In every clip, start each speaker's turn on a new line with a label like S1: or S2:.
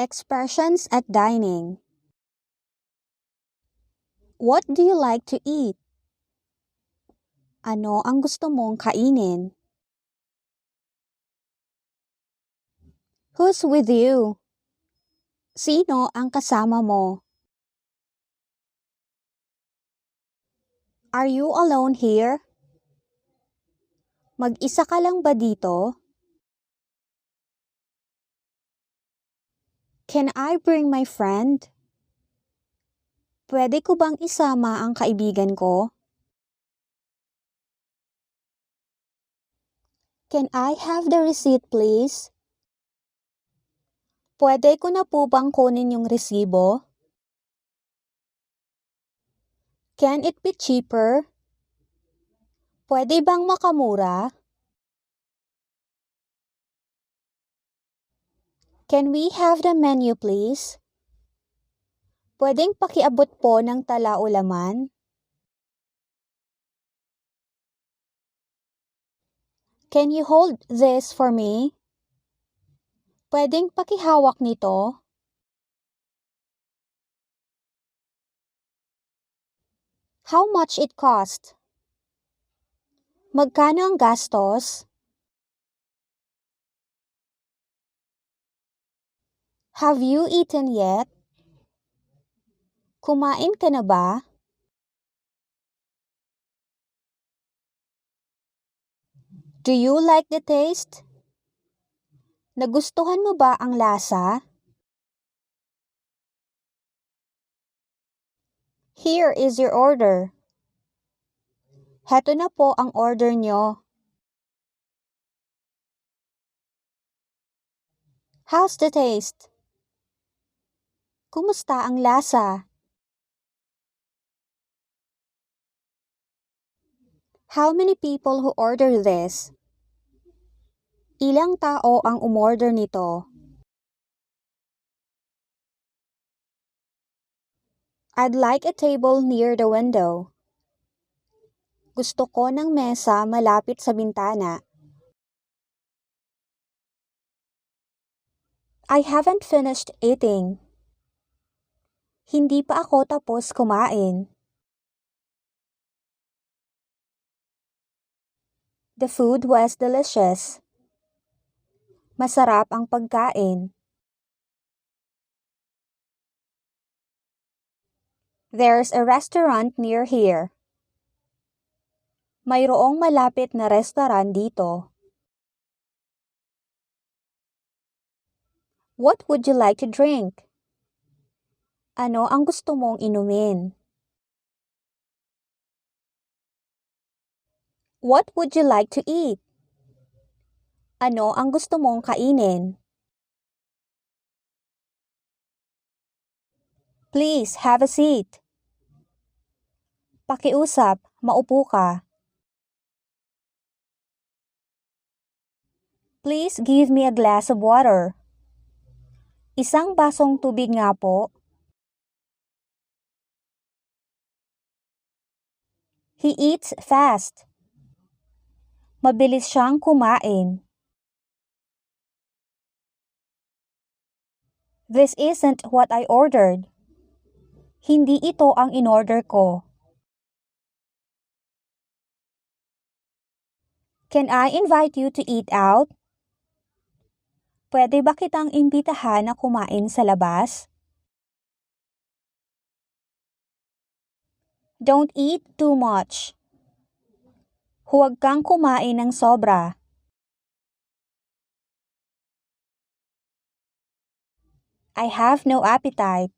S1: Expressions at dining. What do you like to eat? Ano ang gusto mong kainin? Who's with you? Sino ang kasama mo? Are you alone here? Mag-isa ka lang ba dito? Can I bring my friend? Pwede ko bang isama ang kaibigan ko? Can I have the receipt, please? Pwede ko na po bang kunin yung resibo? Can it be cheaper? Pwede bang makamura? Can we have the menu, please? Pwedeng pakiabot po ng tala o laman? Can you hold this for me? Pwedeng pakihawak nito? How much it cost? Magkano ang gastos? Have you eaten yet? Kumain ka na ba? Do you like the taste? Nagustuhan mo ba ang lasa? Here is your order. Heto na po ang order nyo. How's the taste? Kumusta ang lasa? How many people who order this? Ilang tao ang umorder nito? I'd like a table near the window. Gusto ko ng mesa malapit sa bintana. I haven't finished eating. Hindi pa ako tapos kumain. The food was delicious. Masarap ang pagkain. There's a restaurant near here. Mayroong malapit na restaurant dito. What would you like to drink? Ano ang gusto mong inumin? What would you like to eat? Ano ang gusto mong kainin? Please have a seat. Pakiusap, maupo ka. Please give me a glass of water. Isang basong tubig nga po. He eats fast. Mabilis siyang kumain. This isn't what I ordered. Hindi ito ang in-order ko. Can I invite you to eat out? Pwede ba kitang imbitahan na kumain sa labas? Don't eat too much. Huwag kang kumain ng sobra. I have no appetite.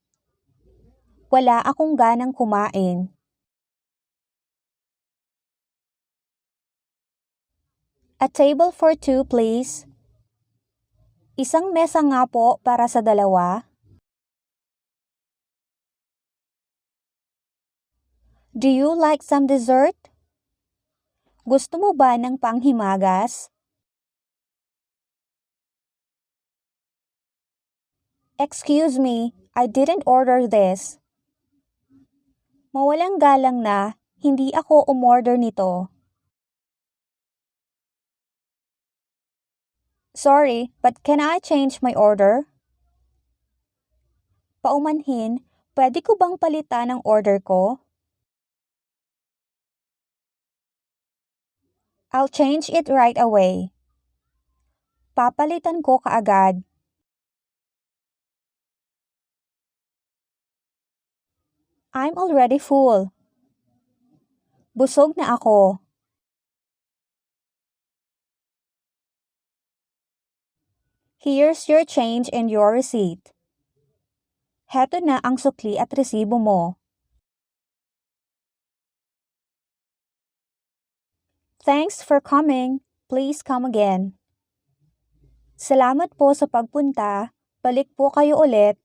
S1: Wala akong ganang kumain. A table for two, please. Isang mesa nga po para sa dalawa. Do you like some dessert? Gusto mo ba ng panghimagas? Excuse me, I didn't order this. Mawalang galang na, hindi ako umorder nito. Sorry, but can I change my order? Paumanhin, pwede ko bang palitan ang order ko? I'll change it right away. Papalitan ko kaagad. I'm already full. Busog na ako. Here's your change and your receipt. Heto na ang sukli at resibo mo. Thanks for coming. Please come again. Salamat po sa pagpunta. Balik po kayo ulit.